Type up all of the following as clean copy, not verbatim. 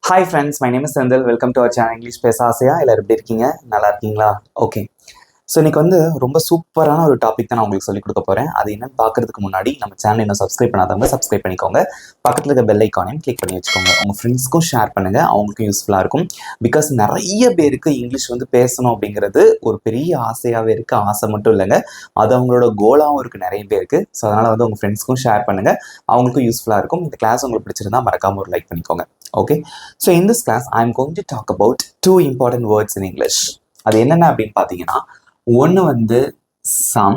Hi friends, my name is Sandal. Welcome to our channel English Pesa Asia. எல்லாரும் எப்படி இருக்கீங்க? நல்லா இருக்கீங்களா? ஓகே. ஸோ இன்னைக்கு ரொம்ப சூப்பரான ஒரு டாபிக் தான் நான் உங்களுக்கு சொல்லிக் கொடுக்க போகிறேன். அது என்னன்னு பார்க்கறதுக்கு முன்னாடி நம்ம சேனல் இன்னும் சப்ஸ்கிரைப் பண்ணாதவங்க சப்ஸ்கிரைப் பண்ணிக்கோங்க. பக்கத்தில் இருக்க பெல் ஐக்கானையும் கிளிக் பண்ணி வச்சுக்கோங்க. உங்கள் ஃப்ரெண்ட்ஸ்க்கும் ஷேர் பண்ணுங்கள், அவங்களுக்கும் யூஸ்ஃபுல்லாக இருக்கும். பிகாஸ் நிறைய பேருக்கு இங்கிலீஷ் பேசணும் அப்படிங்கிறது ஒரு பெரிய ஆசையாகவே இருக்குது. ஆசை மட்டும் இல்லைங்க, அது அவங்களோட கோலாகவும் இருக்குது நிறைய பேருக்கு. ஸோ அதனால் உங்கள் ஃப்ரெண்ட்ஸ்க்கும் ஷேர் பண்ணுங்கள், அவங்களுக்கும் யூஸ்ஃபுல்லாக இருக்கும். இந்த கிளாஸ் உங்களுக்கு பிடிச்சிருந்தா மறக்காமல் ஒரு லைக் பண்ணிக்கோங்க. Okay, so in this class I am going to talk about two important words in English. அது என்னென்ன அப்படின்னு பார்த்தீங்கன்னா, ஒன்று some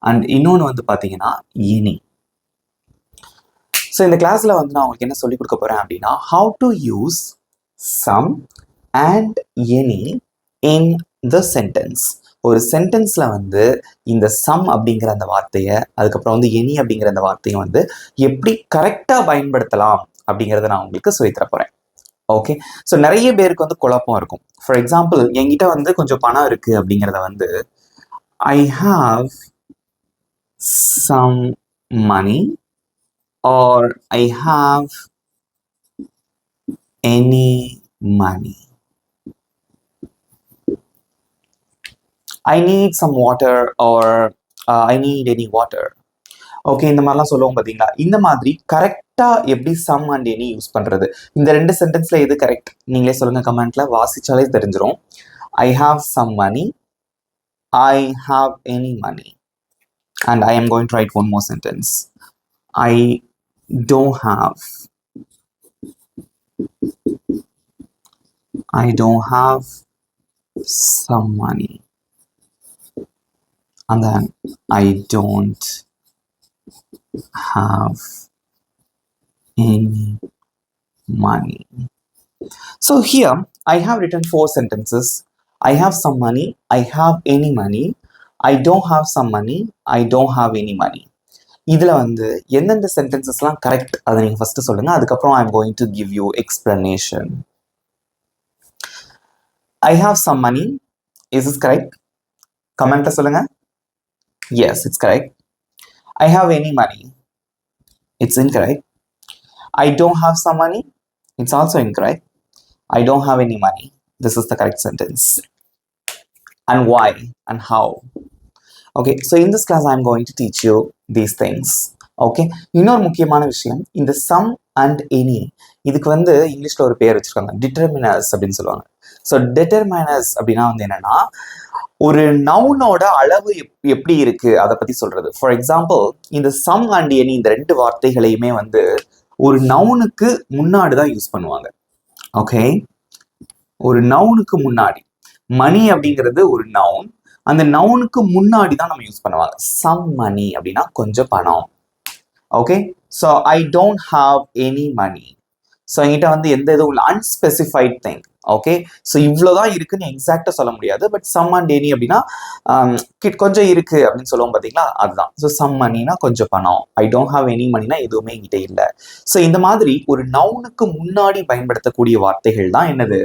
and இன்னொன்று பார்த்தீங்கன்னா any. ஸோ இந்த கிளாஸில் நான் உங்களுக்கு என்ன சொல்லிக் கொடுக்க போகிறேன் அப்படின்னா, how to use some and any in the sentence. ஒரு சென்டென்ஸில் இந்த சம் அப்படிங்கிற அந்த வார்த்தையை, அதுக்கப்புறம் any அப்படிங்கிற அந்த வார்த்தையை எப்படி கரெக்டாக பயன்படுத்தலாம் அப்படிங்கிறத நான் உங்களுக்கு சொல்லித்தர போகிறேன். ஓகே, ஸோ நிறைய பேருக்கு குழப்பம் இருக்கும். ஃபார் எக்ஸாம்பிள், என்கிட்ட கொஞ்சம் பணம் இருக்கு அப்படிங்கிறத I have some money or I have any money. I need some water or I need any water. Okay, இந்த மாதிரிலாம் சொல்லுவோம் பார்த்தீங்களா? இந்த மாதிரி கரெக்டாக எப்படி சம் அண்ட் எனி யூஸ் பண்ணுறது, இந்த ரெண்டு சென்டென்ஸில் எது கரெக்ட் நீங்களே சொல்லுங்கள். கமெண்ட்டில் வாசிச்சாலே தெரிஞ்சிடும். I have some money, I have any money. And I am going to write one more sentence. I don't have some money. And then I don't have any money. So here I have written 4 sentences. I have some money, I have any money, I don't have some money, I don't have any money. இதில் எந்தெந்த சென்டென்சஸ்லாம் correct அதை நீங்கள் first சொல்லுங்கள், அதுக்கப்புறம் ஐ am going to give you explanation. I have some money. Is this correct? கமெண்ட்ல சொல்லுங்க. Yes, it's correct. I have any money. It's incorrect. I don't have some money. It's also incorrect. I don't have any money. This is the correct sentence. And why and how? Okay, so in this class I am going to teach you these things. Okay, இன்னொரு முக்கியமான விஷயம், இந்த some and any இதுக்கு இங்கிலீஷ்ல ஒரு பேர் வச்சிருக்காங்க, டிட்டர்மினர்ஸ் அப்படின்னு சொல்லுவாங்க. ஸோ டிட்டர்மினர்ஸ் அப்படின்னா என்னன்னா, ஒரு நவுனோட அளவு எப்படி இருக்கு அதை பத்தி சொல்றது. ஃபார் எக்ஸாம்பிள், இந்த சம் அண்ட் எனி இந்த ரெண்டு வார்த்தைகளையுமே ஒரு நவுனுக்கு முன்னாடி தான் யூஸ் பண்ணுவாங்க. ஓகே, ஒரு நவுனுக்கு முன்னாடி. மணி அப்படிங்கிறது ஒரு நவுன், அந்த நவுனுக்கு முன்னாடி தான் நம்ம யூஸ் பண்ணுவாங்க. சம் மணி அப்படின்னா கொஞ்சம் பணம். Okay, so I don't have any money. So என்கிட்ட எந்த இதுவும் அன்ஸ்பெசிஃபைட் திங். ஓகே, ஸோ இவ்வளோதான் இருக்குன்னு எக்ஸாக்டாக சொல்ல முடியாது. பட் சம் அண்ட் எனி அப்படின்னா கொஞ்சம் இருக்கு அப்படின்னு சொல்லுவோம் பார்த்தீங்களா, அதுதான். ஸோ சம் மணினா கொஞ்சம் பணம், ஐ டோன்ட் ஹாவ் எனி மணினா எதுவுமே என்கிட்ட இல்லை. ஸோ இந்த மாதிரி ஒரு நவுனுக்கு முன்னாடி பயன்படுத்தக்கூடிய வார்த்தைகள் தான் என்னது,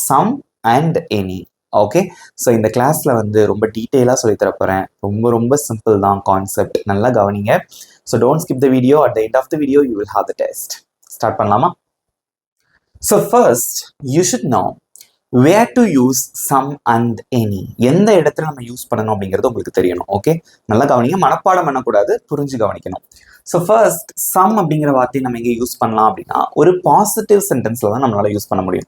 some and any. Okay, so இந்த கிளாஸில் ரொம்ப டீட்டெயிலாக சொல்லித்தர போகிறேன். ரொம்ப ரொம்ப சிம்பிள் தான் கான்செப்ட், நல்லா கவனிங்க. So don't skip the video. At the end of the video you will have the test. ஸ்டார்ட் பண்ணலாமா? So first, you should know where to use some and any. எந்த இடத்துல நம்ம யூஸ் பண்ணணும் அப்படிங்கிறது உங்களுக்கு தெரியணும். ஓகே, நல்லா கவனிங்க, மனப்பாடம் பண்ணக்கூடாது, புரிஞ்சு கவனிக்கணும். ஸோ ஃபர்ஸ்ட், சம் அப்படிங்கிற வார்த்தையை நம்ம எங்கே யூஸ் பண்ணலாம் அப்படின்னா, ஒரு பாசிட்டிவ் சென்டென்ஸ்ல தான் நம்மளால யூஸ் பண்ண முடியும்.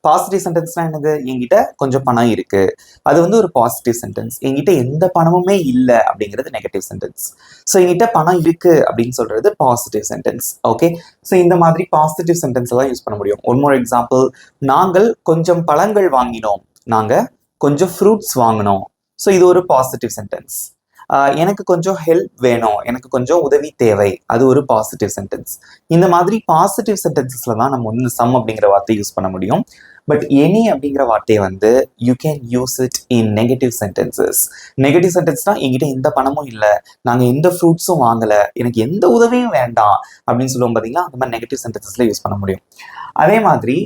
பாசிட்டிவ் சென்டென்ஸ்னா என்னது, என்கிட்ட கொஞ்சம் பணம் இருக்கு, அது ஒரு பாசிட்டிவ் சென்டென்ஸ். என்கிட்ட எந்த பணமுமே இல்லை அப்படிங்கிறது நெகட்டிவ் சென்டென்ஸ். ஸோ என்கிட்ட பணம் இருக்கு அப்படின்னு சொல்றது பாசிட்டிவ் சென்டென்ஸ். ஓகே, ஸோ இந்த மாதிரி பாசிட்டிவ் சென்டென்ஸ் எல்லாம் யூஸ் பண்ண முடியும். ஒன் மோர் எக்ஸாம்பிள், நாங்கள் கொஞ்சம் பழங்கள் வாங்கினோம், நாங்க கொஞ்சம் ஃப்ரூட்ஸ் வாங்கினோம். ஸோ இது ஒரு பாசிட்டிவ் சென்டென்ஸ். எனக்கு கொஞ்சம் ஹெல்ப் வேணும், எனக்கு கொஞ்சம் உதவி தேவை, அது ஒரு பாசிட்டிவ் சென்டென்ஸ். இந்த மாதிரி பாசிட்டிவ் சென்டென்சஸ்ல தான் நம்ம சம் அப்படிங்கிற வார்த்தையை யூஸ் பண்ண முடியும். பட் எனி அப்படிங்கிற வார்த்தையை you can use it in negative sentences. Negative சென்டென்ஸ்னா, என்கிட்ட எந்த பணமும் இல்லை, நாங்கள் எந்த ஃப்ரூட்ஸும் வாங்கலை, எனக்கு எந்த உதவியும் வேண்டாம் அப்படின்னு சொல்லுவோம் பார்த்தீங்களா, அந்த மாதிரி நெகட்டிவ் சென்டென்சஸ்ல யூஸ் பண்ண முடியும். அதே மாதிரி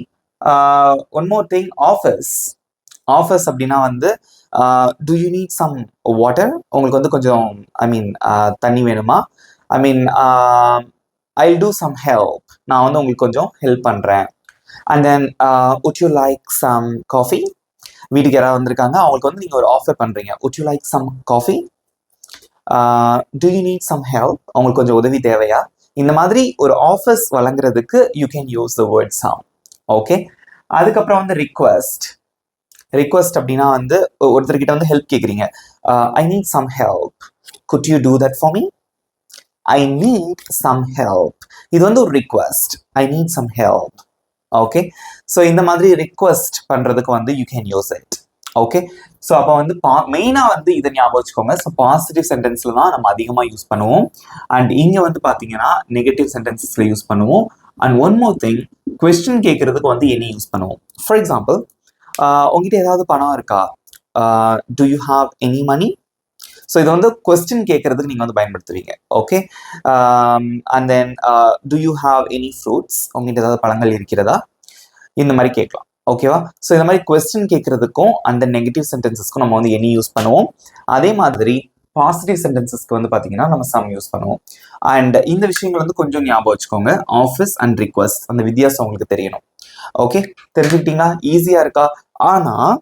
one more thing, office. Office அப்படின்னா do you need some water, உங்களுக்கு கொஞ்சம் தண்ணி வேணுமா, I mean I do some help, நான் உங்களுக்கு கொஞ்சம் ஹெல்ப் பண்ணுறேன். And then would you like some coffee? வீட்டுக்கு யாராவது வந்திருக்காங்க, அவங்களுக்கு வந்து நீங்கள் ஒரு ஆஃபர் பண்ணுறீங்க. would you like some coffee? do you need some help? அவங்களுக்கு கொஞ்சம் உதவி தேவையா? இந்த மாதிரி ஒரு ஆஃபர்ஸ் வழங்குறதுக்கு you can use the word some. Okay, அதுக்கப்புறம் வந்து ரிக்வெஸ்ட் அப்படின்னா வந்து ஒருத்தர்கிட்ட வந்து ஹெல்ப் கேட்குறீங்க. I need some help, could you do that for me? I need some help. இது வந்து ஒரு request. I need some help. Okay, so இந்த மாதிரி ரிக்வெஸ்ட் பண்ணுறதுக்கு வந்து you can use it. Okay, so அப்போ வந்து மெயினாக வந்து இதை ஞாபகம் வச்சுக்கோங்க. ஸோ பாசிட்டிவ் சென்டென்ஸில் தான் நம்ம அதிகமாக யூஸ் பண்ணுவோம். அண்ட் இங்கே வந்து பார்த்தீங்கன்னா நெகட்டிவ் சென்டென்சஸில் யூஸ் பண்ணுவோம். And one more thing, question கேட்குறதுக்கு வந்து எனி யூஸ் பண்ணுவோம். ஃபார் எக்ஸாம்பிள், உங்ககிட்ட ஏதாவது பணம் இருக்கா? Do you have any money? So இதை வந்து கொஸ்டின் கேட்கறதுக்கு நீங்கள் வந்து பயன்படுத்துவீங்க. Okay, and then do you have any fruits? உங்ககிட்ட ஏதாவது பழங்கள் இருக்கிறதா? இந்த மாதிரி கேட்கலாம். ஓகேவா? ஸோ இந்த மாதிரி கொஸ்டின் கேட்கறதுக்கும் அந்த நெகட்டிவ் சென்டென்சஸ்க்கும் நம்ம வந்து எனி யூஸ் பண்ணுவோம். அதே மாதிரி பாசிட்டிவ் சென்டென்சஸ்க்கு வந்து பார்த்தீங்கன்னா நம்ம சம் யூஸ் பண்ணுவோம். அண்ட் இந்த விஷயங்கள் வந்து கொஞ்சம் ஞாபகம் வச்சுக்கோங்க. ஆஃபீஸ் அண்ட் ரிக்வெஸ்ட், அந்த வித்தியாசம் உங்களுக்கு தெரியணும். ஓகே, தெரிஞ்சுக்கிட்டீங்களா? ஈஸியாக இருக்கா? ஆனால்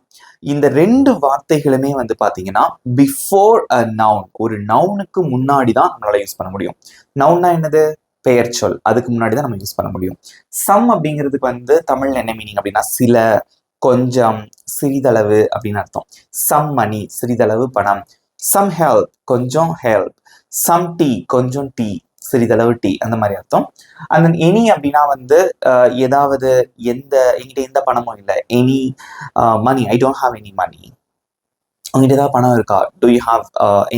இந்த ரெண்டு வார்த்தைகளுமே வந்து பார்த்தீங்கன்னா பிஃபோர் அ நவுன், ஒரு நவுனுக்கு முன்னாடி தான் நம்மளால யூஸ் பண்ண முடியும். நவுன்னா என்னது? பெயர் சொல். அதுக்கு முன்னாடி தான் நம்ம யூஸ் பண்ண முடியும். சம் அப்படிங்கிறதுக்கு வந்து தமிழ்ல என்ன மீனிங் அப்படின்னா சில, கொஞ்சம், சிறிதளவு அப்படின்னு அர்த்தம். சம் மணி, சிறிதளவு பணம். சம் ஹெல்ப், கொஞ்சம் ஹெல்ப். சம் டீ, கொஞ்சம் டீ, சிறிதளவு டீ, அந்த மாதிரி அர்த்தம். அண்ட் தென் எனி அப்படின்னா வந்து ஏதாவது, என்கிட்ட எந்த பணமும் இல்லை. Any money, I don't have any money. உங்ககிட்ட ஏதாவது பணம் இருக்கா? Do you have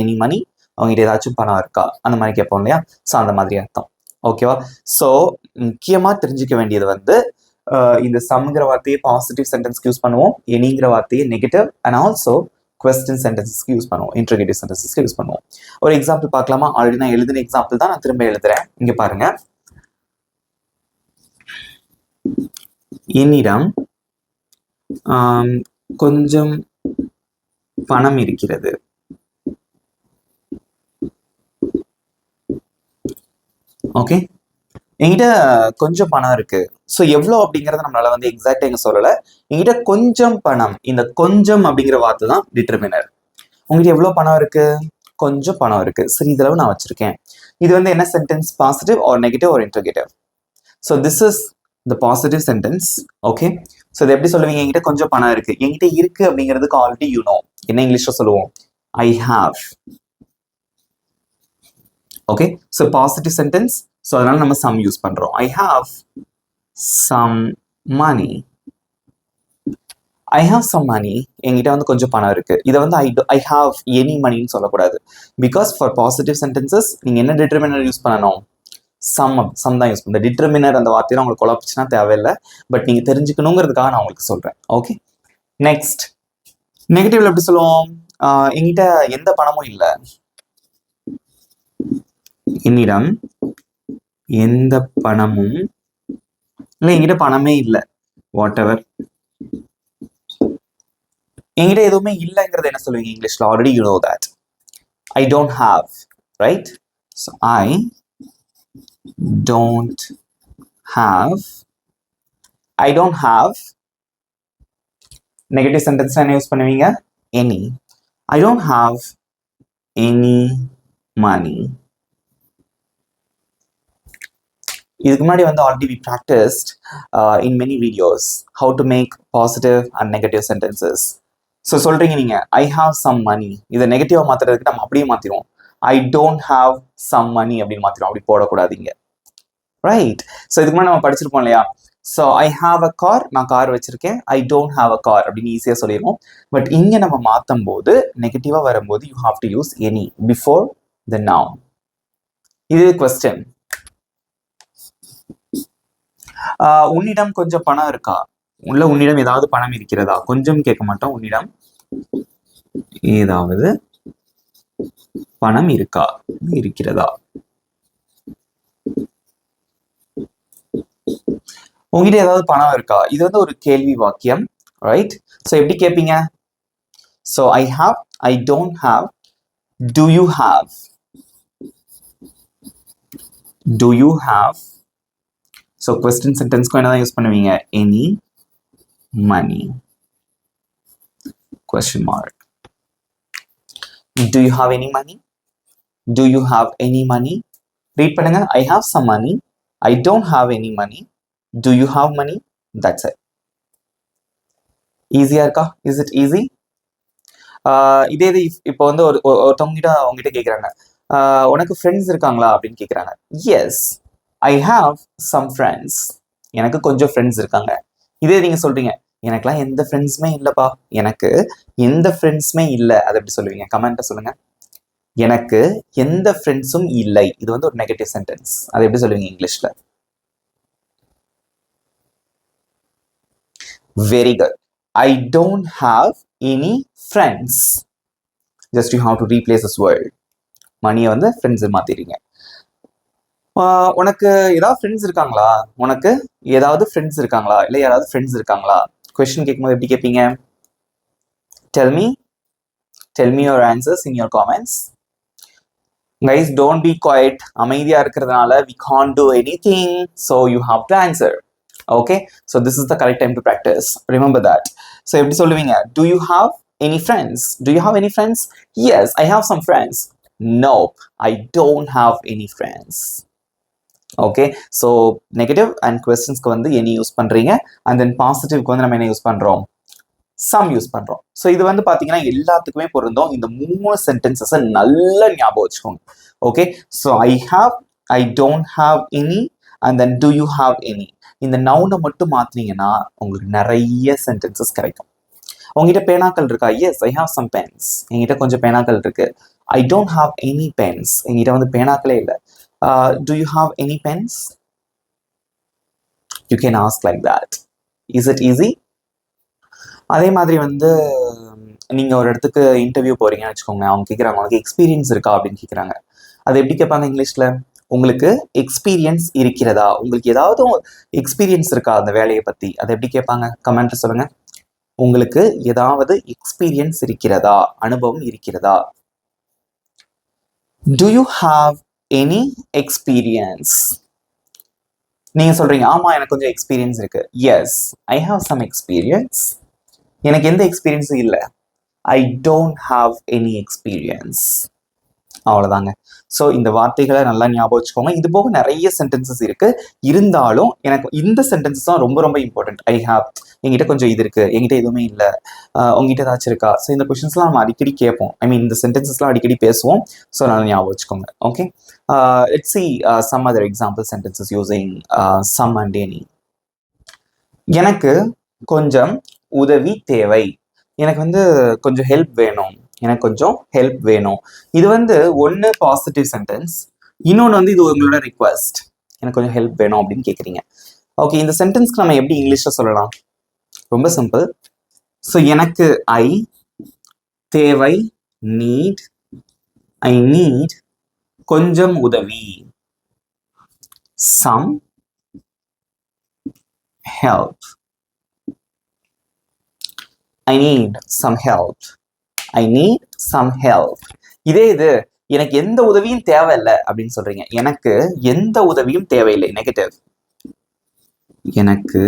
any money? அவங்ககிட்ட ஏதாச்சும் பணம் இருக்கா? அந்த மாதிரி கேட்போம் இல்லையா? ஸோ அந்த மாதிரி அர்த்தம். ஓகேவா? ஸோ முக்கியமாக தெரிஞ்சுக்க வேண்டியது வந்து இந்த சம்ங்கிற வார்த்தையை பாசிட்டிவ் சென்டென்ஸ்க்கு யூஸ் பண்ணுவோம், எனிங்கிற வார்த்தையை நெகட்டிவ், அண்ட் ஆல்சோ கொஸ்டின் சென்டென்சஸ்க்கு யூஸ் பண்ணுவோம், இன்டர்கேட்டிவ் சென்டென்சஸ்க்கு யூஸ் பண்ணுவோம். ஒரு எக்ஸாம்பிள் பார்க்கலாமா? ஆல்ரெடி நான் எழுதின எக்ஸாம்பிள் தான் நான் திரும்ப எழுதுறேன். இங்க பாருங்க, என்னிடம் கொஞ்சம் பணம் இருக்கிறது. ஓகே, என்கிட்ட கொஞ்சம் பணம் இருக்கு. ஸோ எவ்வளோ அப்படிங்கிறத நம்மளால வந்து எக்ஸாக்டா எங்க சொல்லலை. என்கிட்ட கொஞ்சம் பணம், இந்த கொஞ்சம் அப்படிங்கிற வார்த்தை தான் டிட்டர்மினர். உங்ககிட்ட எவ்வளோ பணம் இருக்கு? கொஞ்சம் பணம் இருக்கு, சிறிதளவு நான் வச்சிருக்கேன். இது வந்து என்ன sentence? Positive or negative or interrogative? So this is the positive sentence. Okay, so இது எப்படி சொல்லுவீங்க? என்கிட்ட கொஞ்சம் பணம் இருக்கு. என்கிட்ட இருக்கு அப்படிங்கிறதுக்கு ஆல்ரெடி யூ நோ என்ன இங்கிலீஷ்ல சொல்லுவோம்? I have. Okay, so positive sentence. So அதனால நம்ம சம் யூஸ் பண்றோம். I have some money. I have some money, என்கிட்ட வந்து கொஞ்சம் பணம் இருக்கு. இதை வந்து ஐ ஹாவ் எனி மணின்னு சொல்லக்கூடாது. பிகாஸ் ஃபார் பாசிட்டிவ் சென்டென்சஸ் நீங்க என்ன டிட்டர்மினர் யூஸ் பண்ணணும்? சம் தான் யூஸ் பண்ணுங்க. டிட்டர்மினர் அந்த வார்த்தையில உங்களுக்கு குழப்பிச்சுன்னா தேவையில்லை. பட் நீங்க தெரிஞ்சுக்கணுங்கிறதுக்காக நான் உங்களுக்கு சொல்றேன். ஓகே, நெக்ஸ்ட் நெகட்டிவ்ல எப்படி சொல்லுவோம்? என்கிட்ட எந்த பணமும் இல்லை. என்னிடம் எந்த பணமும் இல்லை, என்கிட்ட பணமே இல்லை. வாட் எவர், என்கிட்ட எதுவுமே இல்லைங்கிறது என்ன சொல்லுவீங்க இங்கிலீஷ்ல? Already you know that. I don't have, right? So I don't have. I don't have. Negative sentence என்ன யூஸ் பண்ணுவீங்க? Any. I don't have any money. இதுக்கு முன்னாடி வந்து already we practised in many videos how to make positive and negative sentences. So சொல்றீங்க நீங்க ஐ have some மணி, இதை நெகட்டிவா மாத்துறதுக்கு நம்ம அப்படியே மாத்திடுவோம். I don't have some money அப்படின்னு மாத்திடுவோம். அப்படி போடக்கூடாதீங்க, ரைட்? ஸோ இதுக்கு முன்னாடி நம்ம படிச்சிருப்போம் இல்லையா? So I have a car, நான் கார் வச்சிருக்கேன். ஐ டோன்ட் ஹாவ் அ கார் அப்படின்னு ஈஸியாக சொல்லிடுவோம். பட் இங்கே நம்ம மாற்றும் போது நெகட்டிவாக வரும்போது you have to use any before the noun. இது கொஸ்டின். உன்னிடம் கொஞ்சம் பணம் இருக்கா? உன்னிடம் ஏதாவது பணம் இருக்கிறதா? கொஞ்சம் கேட்க மாட்டோம். உன்னிடம் ஏதாவது பணம் இருக்கா, இருக்கிறதா? உங்ககிட்ட ஏதாவது பணம் இருக்கா? இது வந்து ஒரு கேள்வி வாக்கியம், ரைட்? ஸோ எப்படி கேட்பீங்க? So I have, I don't have, do you have, do you have. So question சென்டென்ஸ்க்கும் என்ன தான் யூஸ் பண்ணுவீங்க? Any money question mark. Do you have any money? Do you have any money? Read பண்ணுங்க. I have some money. I don't have any money. Do you have money? That's it. ஈஸியா இருக்கா? Is it easy? இதே இது இப்போ வந்து ஒருத்தவங்கிட்ட அவங்ககிட்ட கேட்குறாங்க, உனக்கு ஃப்ரெண்ட்ஸ் இருக்காங்களா அப்படின்னு கேட்குறாங்க. Yes, I have some friends. எனக்கு கொஞ்சம் ஃப்ரெண்ட்ஸ் இருக்காங்க. இதே நீங்க சொல்றீங்க, எனக்குலாம் எந்த ஃப்ரெண்ட்ஸுமே இல்லைப்பா, எனக்கு எந்த ஃப்ரெண்ட்ஸுமே இல்லை, அதை எப்படி சொல்லுவீங்க? கமெண்ட்டை சொல்லுங்க. எனக்கு எந்த ஃப்ரெண்ட்ஸும் இல்லை, இது வந்து ஒரு நெகட்டிவ் சென்டென்ஸ். அதை எப்படி சொல்லுவீங்க இங்கிலீஷ்ல? Very good. I don't have any friends. Just you have to replace this word. மணியை வந்து ஃப்ரெண்ட்ஸ் மாத்திடுறீங்க. உனக்கு ஏதாவது ஃப்ரெண்ட்ஸ் இருக்காங்களா? உனக்கு ஏதாவது ஃப்ரெண்ட்ஸ் இருக்காங்களா? இல்லை யாராவது ஃப்ரெண்ட்ஸ் இருக்காங்களா? கொஸ்டின் கேட்கும்போது எப்படி கேட்பீங்க? Tell me your answers in your comments. Guys, don't be quiet. அமைதியா இருக்கிறதுனால we can't do anything, so you have to answer. Okay, so this is the correct time to practice. Remember that. So எப்படி சொல்லுவீங்க? Do you have any friends? Do you have any friends? Yes, I have some friends. Nope, I don't have any friends. Okay, so negative and questionsக்கு வந்து any use பண்றீங்க, and then positiveக்கு வந்து நம்ம என்ன use பண்றோம்? Some use பண்றோம். So இது வந்து பாத்தீங்கன்னா எல்லாத்துக்குமே பொருந்தும். இந்த 3 சென்டென்சஸை நல்லா ஞாபகம் வச்சுக்கோங்க. Okay, so I have, I don't have any, and then do you have any. இந்த நவுனை மட்டும் மாத்தினீங்கன்னா உங்களுக்கு நிறைய சென்டென்சஸ் கிடைக்கும். உங்ககிட்ட பேனாக்கள் இருக்கா? Yes, I have some pens. என்கிட்ட கொஞ்சம் பேனாக்கள் இருக்கு. I don't have any pens. என்கிட்ட வந்து பேனாக்களே இல்லை. Do you have any pens? You can ask like that. Is it easy? அதே மாதிரி வந்து நீங்கள் ஒரு இடத்துக்கு இன்டர்வியூ போகிறீங்கன்னு வச்சுக்கோங்க. அவங்க கேட்குறாங்க, உனக்கு எக்ஸ்பீரியன்ஸ் இருக்கா அப்படின்னு கேட்குறாங்க. அது எப்படி கேட்பாங்க இங்கிலீஷில்? உங்களுக்கு எக்ஸ்பீரியன்ஸ் இருக்கிறதா? உங்களுக்கு ஏதாவது எக்ஸ்பீரியன்ஸ் இருக்கா அந்த வேலையை பற்றி? அதை எப்படி கேட்பாங்க? கமெண்ட்ல சொல்லுங்க. உங்களுக்கு ஏதாவது எக்ஸ்பீரியன்ஸ் இருக்கிறதா? அனுபவம் இருக்கிறதா? Do you have any experience? நீங்கள் சொல்கிறீங்க, ஆமாம் எனக்கு கொஞ்சம் எக்ஸ்பீரியன்ஸ் இருக்கு. Yes, I have some experience. எனக்கு எந்த எக்ஸ்பீரியன்ஸும் இல்லை. I don't have any experience. அவ்வளோதாங்க. ஸோ இந்த வார்த்தைகளை நல்லா ஞாபகம் வச்சுக்கோங்க. இது போக நிறைய சென்டென்சஸ் இருக்கு. இருந்தாலும் எனக்கு இந்த சென்டென்சஸ் தான் ரொம்ப ரொம்ப இம்பார்ட்டன்ட். ஐ ஹாவ், எங்கிட்ட கொஞ்சம் இது இருக்கு, எங்கிட்ட எதுவுமே இல்லை, உங்ககிட்ட ஏதாச்சும் இருக்கா? ஸோ இந்த கொஸ்டின்ஸ்லாம் நம்ம அடிக்கடி கேட்போம். ஐ மீன் இந்த சென்டென்சஸ்லாம் அடிக்கடி பேசுவோம். ஸோ நல்லா ஞாபகம் வச்சுக்கோங்க. Okay, let's see some other example sentences using some and any. எனக்கு கொஞ்சம் உதவி தேவை. எனக்கு வந்து கொஞ்சம் ஹெல்ப் வேணும். எனக்கு கொஞ்சம் ஹெல்ப் வேணும். இது வந்து ஒன்று பாசிட்டிவ் சென்டென்ஸ், இன்னொன்று வந்து இது உங்களோட ரிக்வெஸ்ட். எனக்கு கொஞ்சம் ஹெல்ப் வேணும் அப்படின்னு கேட்குறீங்க. ஓகே, இந்த சென்டென்ஸ்க்கு நம்ம எப்படி இங்கிலீஷில் சொல்லலாம்? ரொம்ப சிம்பிள். ஸோ எனக்கு ஐ, தேவை நீட், ஐ நீட் கொஞ்சம் உதவி, some help. I need some help. I need some help. இதே இது எனக்கு எந்த உதவியும் தேவையில்லை அப்படின்னு சொல்றீங்க. எனக்கு எந்த உதவியும் தேவையில்லை, நெகட்டிவ். எனக்கு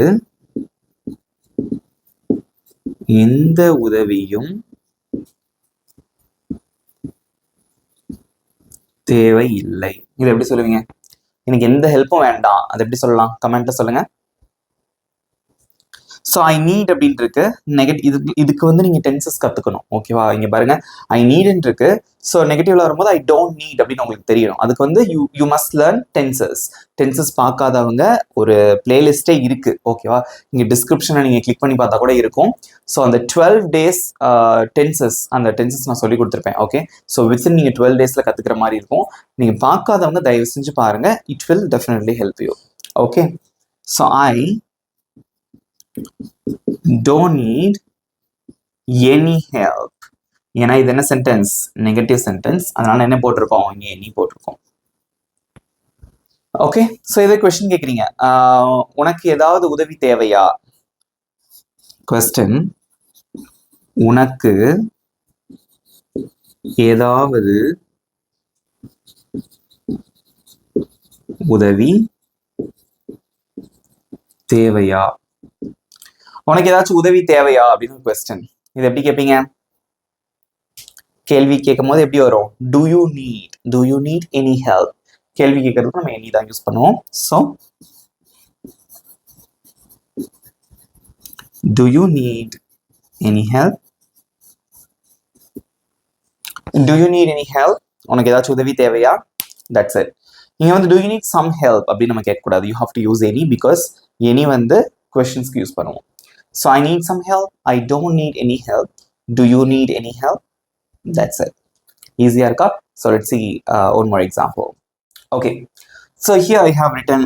எந்த உதவியும் தேவையில்லை. இது எப்படி சொல்லுவீங்க? எனக்கு எந்த ஹெல்ப்பும் வேண்டாம், அது எப்படி சொல்லலாம்? கமெண்ட்ல சொல்லுங்க. ஸோ ஐ நீட் அப்படின்னு இருக்கு. இதுக்கு வந்து நீங்கள் டென்சஸ் கற்றுக்கணும். ஓகேவா? இங்கே பாருங்க, ஐ நீட்ன்னு இருக்கு. ஸோ நெகட்டிவ்ல வரும்போது ஐ டோன்ட் நீட் அப்படின்னு உங்களுக்கு தெரியணும். அதுக்கு வந்து you must learn tenses. Tenses பார்க்காதவங்க ஒரு பிளேலிஸ்டே இருக்கு. ஓகேவா? இங்கே டிஸ்கிரிப்ஷனை நீங்கள் கிளிக் பண்ணி பார்த்தா கூட இருக்கும். ஸோ அந்த 12 days டென்சஸ், அந்த டென்சஸ் நான் சொல்லி கொடுத்துருப்பேன். ஓகே, ஸோ வித்தின் நீங்கள் 12 daysல கற்றுக்கிற மாதிரி இருக்கும். நீங்கள் பார்க்காதவங்க தயவு செஞ்சு பாருங்க. It will definitely help you. Okay, so I don't need any help. ஏன்னா இது என்ன சென்டென்ஸ்? Negative sentence. அதனால என்ன போட்டிருக்கோம்? இங்கே எனி போட்டிருக்கோம். ஓகே, ஸோ இதை கொஸ்டின் கேட்குறீங்க, உனக்கு ஏதாவது உதவி தேவையா? கொஸ்டின், உனக்கு ஏதாவது உதவி தேவையா, உனக்கு ஏதாச்சும் உதவி தேவையா அப்படின்னு கொஸ்டின். இது எப்படி கேட்பீங்க? கேள்வி கேட்கும் போது எப்படி வரும்? Do you need any help. கேள்வி கேட்கறதுக்கு நம்ம எனி தான் யூஸ் பண்ணுவோம். So do you need any help, do you need any help, உனக்கு ஏதாச்சும் உதவி தேவையா, தட்ஸ் இட். இங்க வந்து do you need some help அப்படின்னு நம்ம கேட்கக்கூடாது. You have to use any, because any வந்து கொஸ்டின்ஸ்க்கு யூஸ் பண்ணுவோம். So I need some help, I don't need any help, do you need any help, that's it. Easier ka? So let's see one more example. Okay, so here I have written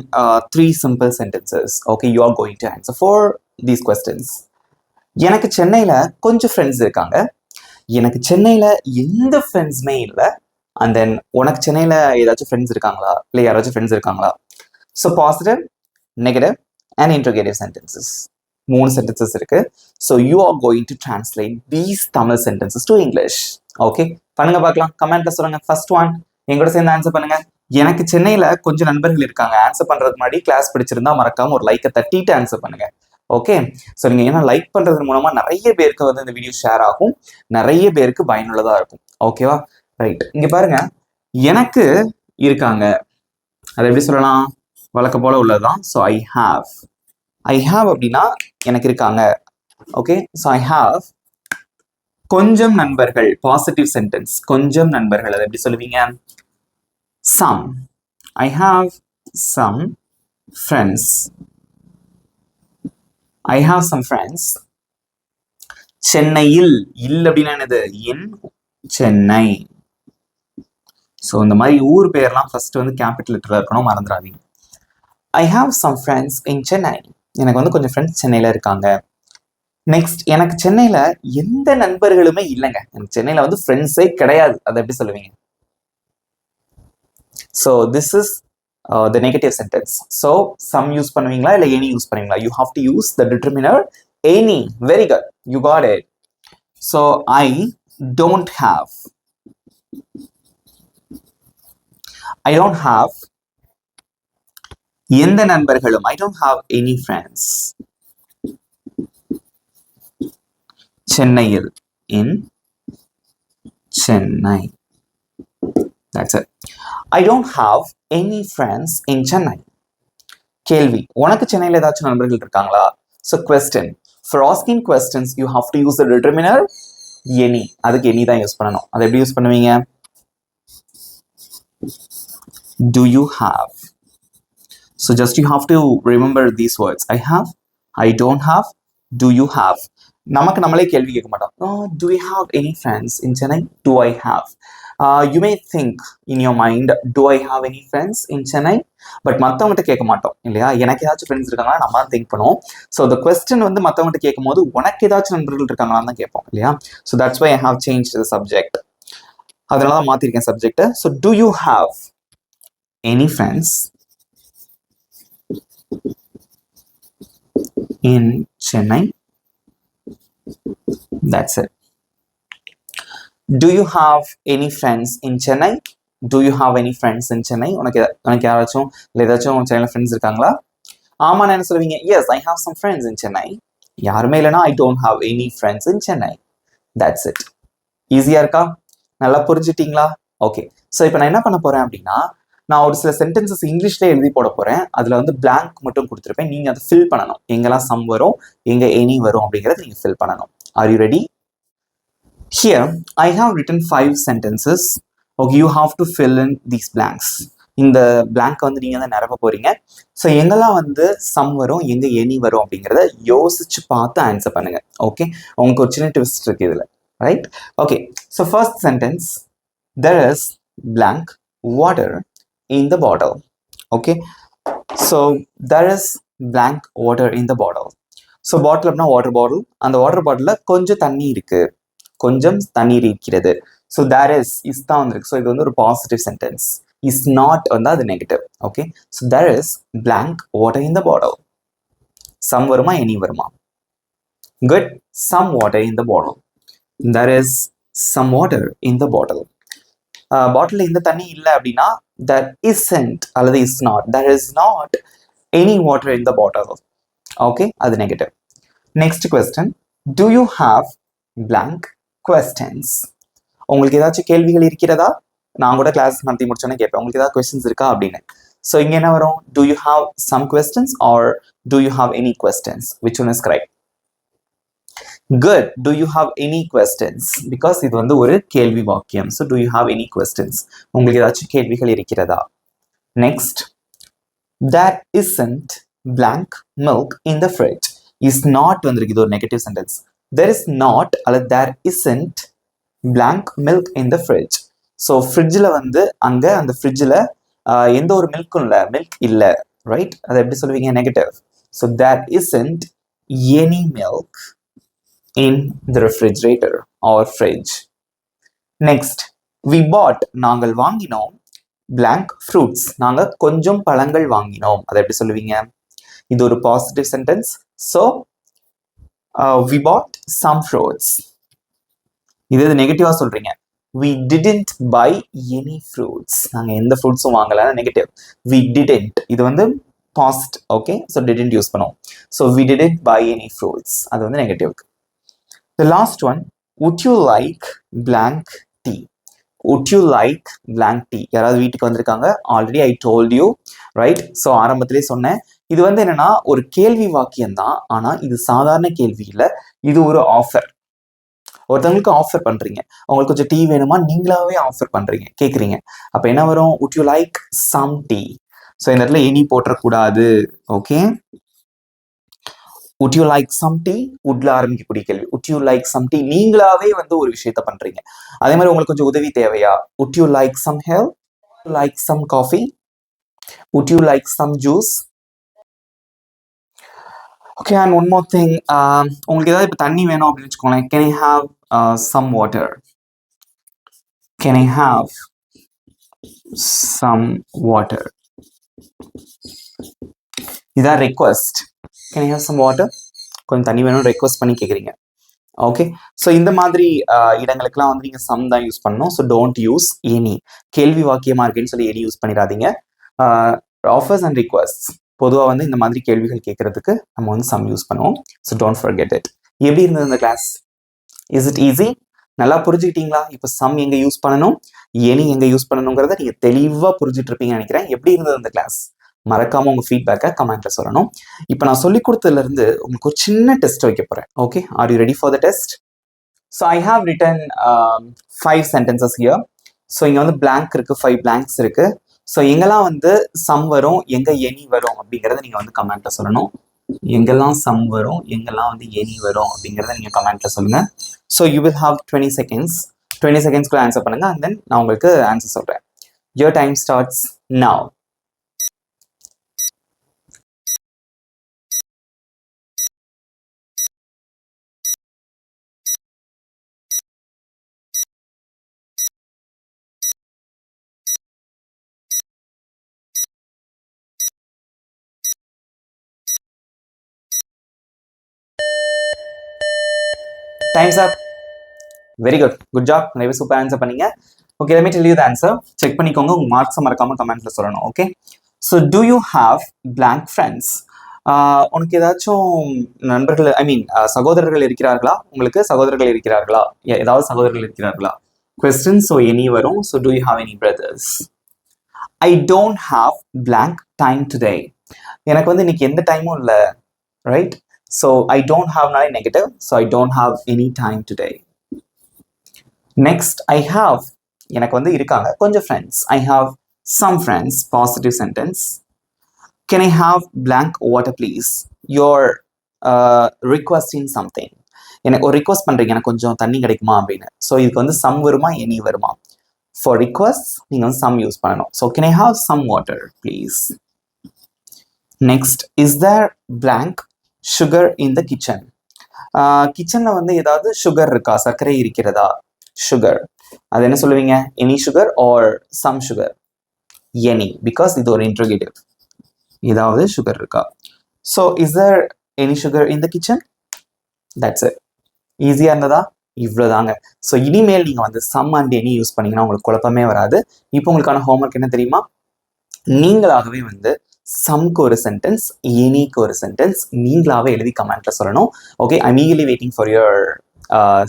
3 simple sentences. Okay, you are going to answer for these questions. எனக்கு சென்னையில கொஞ்சம் friends இருக்காங்க, எனக்கு சென்னையில எந்த ஃப்ரெண்ட்ஸுமே இல்லை, and then உனக்கு சென்னையில ஏதாச்சும் ஃப்ரெண்ட்ஸ் இருக்காங்களா, இல்லை யாராச்சும் ஃப்ரெண்ட்ஸ் இருக்காங்களா. So positive, negative and interrogative sentences, 3 sentences இருக்கு. So you are going to translate these Tamil sentences to English. Okay, பண்ணுங்க பார்க்கலாம். கமெண்ட்ல சொல்லுங்க. ஃபர்ஸ்ட் ஒன் எங்கூட சேர்ந்து ஆன்சர் பண்ணுங்க. எனக்கு சென்னையில கொஞ்சம் நண்பர்கள் இருக்காங்க. ஆன்சர் பண்றதுக்கு முன்னாடி கிளாஸ் பிடிச்சிருந்தா மறக்காம ஒரு லைக்கை தட்டிட்டு ஆன்சர் பண்ணுங்க. ஓகே, ஸோ நீங்க ஏன்னா லைக் பண்றது மூலமா நிறைய பேருக்கு வந்து இந்த வீடியோ ஷேர் ஆகும், நிறைய பேருக்கு பயனுள்ளதா இருக்கும். ஓகேவா? ரைட், இங்க பாருங்க, எனக்கு இருக்காங்க, அது எப்படி சொல்லலாம்? வழக்கம் போல உள்ளதுதான். ஸோ ஐ ஹாவ் அப்படின்னா எனக்கு இருக்காங்க. ஓகே, ஸோ ஐ ஹாவ் கொஞ்சம் நண்பர்கள், பாசிட்டிவ் சென்டென்ஸ், கொஞ்சம் நண்பர்கள், அதை எப்படி சொல்லுவீங்க? Some. I have some friends, I have some friends. சென்னையில், அப்படின்னா என்னது? இன் சென்னை. ஸோ இந்த மாதிரி ஊர் பேர்லாம் ஃபர்ஸ்ட் வந்து கேபிட்டல் லெட்டர்ல இருக்கணும், மறந்துடாதீங்க. I have some friends in Chennai, எனக்கு வந்து கொஞ்சம் ஃப்ரெண்ட்ஸ் சென்னையில இருக்காங்க. நெக்ஸ்ட், எனக்கு சென்னையில எந்த நண்பர்களுமே இல்லைங்க, எனக்கு சென்னையில வந்து ஃப்ரெண்ட்ஸே கிடையாது, அதை எப்படி சொல்லுவீங்க? So this is the negative sentence. So some use பண்ணுவீங்களா இல்லை எனி யூஸ் பண்ணுவீங்களா? You have to use the determiner any. Very good, you got it. So I don't have, எந்த நண்பர்களும், I don't have any friends சென்னையில், in Chennai. That's it. I don't have any friends in Chennai. கேள்வி, உனக்கு சென்னையில் ஏதாச்சும் நண்பர்கள் இருக்காங்களா? So question, for asking questions you have to use the determiner any. அதுக்கு any தான் யூஸ் பண்ணணும். அதை எப்படி யூஸ் பண்ணுவீங்க? Do you have? So just you have to remember these words. I have, I don't have, do you have. நமக்கு நம்மளே கேள்வி கேட்க மாட்டோம். Do we have any friends in Chennai? Do I have? You may think in your mind, do I have any friends in Chennai? But மற்றவங்ககிட்ட கேட்க மாட்டோம் இல்லையா? எனக்கு ஏதாச்சும் ஃப்ரெண்ட்ஸ் இருக்காங்களா நம்ம தான் திங்க் பண்ணுவோம். ஸோ the question வந்து மற்றவங்ககிட்ட கேட்கும் போது உனக்கு ஏதாச்சும் நண்பர்கள் இருக்காங்களான்னு தான் கேட்போம் இல்லையா? So that's why I have changed the subject. அதனால தான் மாற்றிருக்கேன் சப்ஜெக்டை. So do you have any friends in Chennai? That's it. Do you have any friends in Chennai? Do you have any friends in Chennai? உனக்கு யாராச்சும் இல்லை ஏதாச்சும் சென்னையில் friends இருக்காங்களா? ஆமாம், என்ன சொல்லுவீங்க? Yes, I have some friends in Chennai. யாருமே இல்லைனா I don't have any friends in Chennai. That's it. ஈஸியாக இருக்கா? நல்லா புரிஞ்சுட்டீங்களா? ஓகே, ஸோ இப்போ நான் என்ன பண்ண போகிறேன் அப்படின்னா, நான் ஒரு சில சென்டென்சஸ் இங்கிலீஷ்லேயே எழுதி போட போகிறேன். அதில் வந்து blank மட்டும் கொடுத்துருப்பேன். நீங்கள் அதை ஃபில் பண்ணணும். எங்கெல்லாம் சம் வரும், எங்கே எனி வரும் அப்படிங்கிறத நீங்கள் ஃபில் பண்ணணும். Are you ready? Here I have written 5 sentences. Okay, you have to fill in these blanks. இந்த blank வந்து நீங்க தான் நிரப்ப போறீங்க. ஸோ எங்கெல்லாம் வந்து சம் வரும், எங்க எனி வரும் அப்படிங்கிறத யோசிச்சு பார்த்து ஆன்சர் பண்ணுங்க. ஓகே, உங்களுக்கு ஒரு சின்ன ட்விஸ்ட் இருக்கு இதுல, right? Okay, so first sentence, there is blank water in the bottle. Okay, so there is blank water in the bottle. So bottle அப்படின்னா வாட்டர் பாட்டில், அந்த வாட்டர் பாட்டிலில் கொஞ்சம் தண்ணி இருக்கு, கொஞ்சம் தண்ணீர் இருக்கிறது. ஸோ தேர் இஸ் தான் வந்துருக்கு. ஸோ இது வந்து ஒரு பாசிட்டிவ் சென்டென்ஸ். இஸ் நாட் வந்து அது negative. Okay, so there is blank water in the bottle. Some வருமா எனி வருமா? Good, some water in the bottle. There is some water in the bottle. பாட்டில் இந்த தண்ணி இல்லை அப்படின்னா there isn't அல்லது is not. There is not any water in the bottle. Okay, அது negative. Next question, do you have blank questions? உங்களுக்கு ஏதாச்சும் கேள்விகள் இருக்கிறதா? நான் கூட கிளாஸ் நடத்தி முடிச்சோன்னே கேட்பேன், உங்களுக்கு ஏதாவது கொஸ்டின்ஸ் இருக்கா அப்படின்னு. ஸோ இங்க என்ன வரும்? do you have some questions or do you have any questions? which one is correct? good. do you have any questions? because இது வந்து ஒரு கேள்வி வாக்கியம். so do you have any questions? உங்களுக்கு ஏதாச்சும் கேள்விகள் இருக்கிறதா? next, there isn't blank milk in the fridge. is not வந்திருக்கு, இது ஒரு negative sentence. there is not அல்லது there isn't blank milk in the fridge. So ஃப்ரிட்ஜில் வந்து அங்கே அந்த ஃப்ரிட்ஜில் எந்த ஒரு மில்க்கும் இல்லை, மில்க் இல்லை, ரைட்? அதை எப்படி சொல்லுவீங்க? Negative. So there isn't any milk in the refrigerator or fridge. next, we bought, நாங்கள் வாங்கினோம், blank fruits, நாங்கள் கொஞ்சம் பழங்கள் வாங்கினோம். அதை எப்படி சொல்லுவீங்க? இது ஒரு positive sentence. So we bought some fruits. இது நெகட்டிவா சொல்றீங்க. we didn't buy any fruits. நாங்க எந்த ஃப்ரூட்ஸும் வாங்கல, நெகட்டிவ். we didn't, இது வந்து past. Okay, so didn't use பண்ணுவோம். So we didn't buy any fruits, அது வந்து நெகட்டிவ். the last one, would you like blank tea? would you like blank tea? யாராவது வீட்டுக்கு வந்திருக்காங்க, already I told you, right? So ஆரம்பத்திலே சொன்னேன், இது வந்து என்னன்னா ஒரு கேள்வி வாக்கியம் தான், ஆனா இது சாதாரண கேள்வி இல்லை, இது ஒரு ஆஃபர். ஒருத்தவங்களுக்கு ஆஃபர் பண்றீங்க, உங்களுக்கு கொஞ்சம் டீ வேணுமா, நீங்களாவே ஆஃபர் பண்றீங்க, கேட்குறீங்க. அப்ப என்ன வரும்? would you like some tea? So இந்த இடத்துல எனி போட்டக்கூடாது. Okay, would you like some tea? woodல ஆரம்பிக்கக்கூடிய கேள்வி. would you like some tea? நீங்களாவே வந்து ஒரு விஷயத்த பண்றீங்க. அதே மாதிரி உங்களுக்கு கொஞ்சம் உதவி தேவையா? would you like some help? like some coffee? would you like some juice? Okay, and one more thing, உங்களுக்கு ஏதாவது இப்போ தண்ணி வேணும் அப்படின்னு வச்சுக்கோங்களேன், can I have some water? can I have some water? இதான் request. can I have some water? கொஞ்சம் தண்ணி வேணும் ரெக்வஸ்ட் பண்ணி கேட்குறீங்க. ஓகே, ஸோ இந்த மாதிரி இடங்களுக்குலாம் வந்து நீங்கள் சம் தான் யூஸ் பண்ணணும். So don't use any. கேள்வி வாக்கியமாக இருக்குன்னு சொல்லி எனி யூஸ் பண்ணிடாதீங்க. ஆஃபர்ஸ் அண்ட் ரிக்வஸ்ட் பொதுவாக வந்து இந்த மாதிரி கேள்விகள் கேட்கறதுக்கு நம்ம வந்து சம் யூஸ் பண்ணுவோம். So don't forget it. எப்படி இருந்தது இந்த கிளாஸ்? Is it easy? நல்லா புரிஞ்சுக்கிட்டீங்களா? இப்போ சம் எங்கே யூஸ் பண்ணணும், எனி எங்கே யூஸ் பண்ணணுங்கிறத நீங்கள் தெளிவாக புரிஞ்சுட்டு இருப்பீங்கன்னு நினைக்கிறேன். எப்படி இருந்தது இந்த கிளாஸ்? மறக்காம உங்க ஃபீட்பேக்கை கமெண்ட்ல சொல்லணும். இப்போ நான் சொல்லி கொடுத்ததுல இருந்து உங்களுக்கு ஒரு சின்ன டெஸ்ட் வைக்க போறேன். Okay, are you ready for the test? So I have written 5 sentences here. So இங்க வந்து blank இருக்கு, 5 blanks இருக்கு. ஸோ எங்கெல்லாம் வந்து சம் வரும், எங்க எனி வரும் அப்படிங்கிறத நீங்க வந்து கமெண்ட்ல சொல்லணும். எங்கெல்லாம் சம் வரும், எங்கெல்லாம் வந்து எனி வரும் அப்படிங்கிறத நீங்க கமெண்ட்ல சொல்லுங்க. So you will have 20 seconds. 20 secondsக்குள்ள ஆன்சர் பண்ணுங்க, அண்ட் தென் நான் உங்களுக்கு ஆன்சர் சொல்றேன். Your time starts now. Time's up. Very good. Good job. நிறைய சூப்பர் ஆன்சர் பண்ணீங்க. Okay, let me tell you the answer. Check பண்ணிக்கோங்க, உங்க மார்க்ஸை மறக்காம கமெண்ட்ல சொல்லணும். Okay, so do you have blank friends? உனக்கு ஏதாச்சும் நண்பர்கள், ஐ மீன் சகோதரர்கள் இருக்கிறார்களா? உங்களுக்கு சகோதரர்கள் இருக்கிறார்களா? ஏதாவது சகோதரர்கள் இருக்கிறார்களா? கொஸ்டின். ஸோ எனி வரும். So do you have any brothers? I don't have blank time today. எனக்கு வந்து இன்னைக்கு எந்த டைமும் இல்லை, right? So I don't have நாளை negative. So I don't have any time today. Next, I have, எனக்கு வந்து இருக்காங்க கொஞ்சம் friends. I have some friends, positive sentence. Can I have blank water please? You're requesting something. எனக்கு ஒரு request பண்றீங்க, எனக்கு கொஞ்சம் தண்ணி கிடைக்குமா அப்படின்னு. ஸோ இதுக்கு வந்து சம் வருமா, எனி வருமா? ஃபார் ரிக்வஸ்ட் நீங்க வந்து சம் யூஸ் பண்ணணும். So can I have some water please? Next, is there blank sugar in the kitchen? கிச்சன்ல வந்து ஏதாவது சுகர் இருக்கா, சர்க்கரை இருக்கிறதா? சுகர், அது என்ன சொல்லுவீங்க? Any sugar or some sugar? Any, because இது ஒரு இன்ட்ரோகேட்டிவ். ஏதாவது சுகர் இருக்கா? So is there any sugar in the kitchen? That's it. ஈஸியா இருந்ததா? இவ்வளோதாங்க. ஸோ இனிமேல் நீங்க வந்து சம் அண்ட் எனி யூஸ் பண்ணீங்கன்னா உங்களுக்கு குழப்பமே வராது. இப்போ உங்களுக்கான ஹோம்ஒர்க் என்ன தெரியுமா? நீங்களாகவே வந்து சம்க்கு ஒரு சென்டென்ஸ், எனீக்கு ஒரு சென்டென்ஸ் நீங்களாவே எழுதி கமெண்ட்ல சொல்லணும். Okay, I'm eagerly waiting for your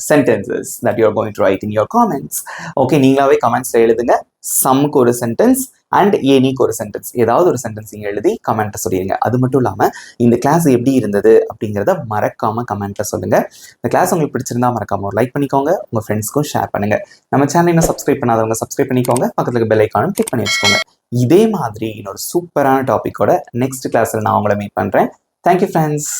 sentences that you are going to write in your comments. Okay, நீங்களாவே கமெண்ட்ஸ்ல எழுதுங்க. சம்க்கு ஒரு சென்டென்ஸ் அண்ட் எனீக்கு ஒரு சென்டென்ஸ், ஏதாவது ஒரு சென்டென்ஸ் நீங்கள் எழுதி கமெண்ட்டை சொல்லிடுங்க. அது மட்டும் இல்லாமல் இந்த கிளாஸ் எப்படி இருந்தது அப்படிங்கிறத மறக்காமல் கமெண்ட்ல சொல்லுங்கள். இந்த கிளாஸ் உங்களுக்கு பிடிச்சிருந்தா மறக்காமல் ஒரு லைக் பண்ணிக்கோங்க, உங்கள் ஃப்ரெண்ட்ஸ்க்கும் ஷேர் பண்ணுங்கள். நம்ம சேனல் இன்னும் சப்ஸ்கிரைப் பண்ணாதவங்க சப்ஸ்கிரைப் பண்ணிக்கோங்க, பக்கத்துக்கு பெல் ஐக்கானும் கிளிக் பண்ணி வச்சுக்கோங்க. இதே மாதிரி இன்னொரு சூப்பரான டாப்பிக்கோட நெக்ஸ்ட் கிளாஸில் நான் உங்களை மீட் பண்ணுறேன். Thank you friends.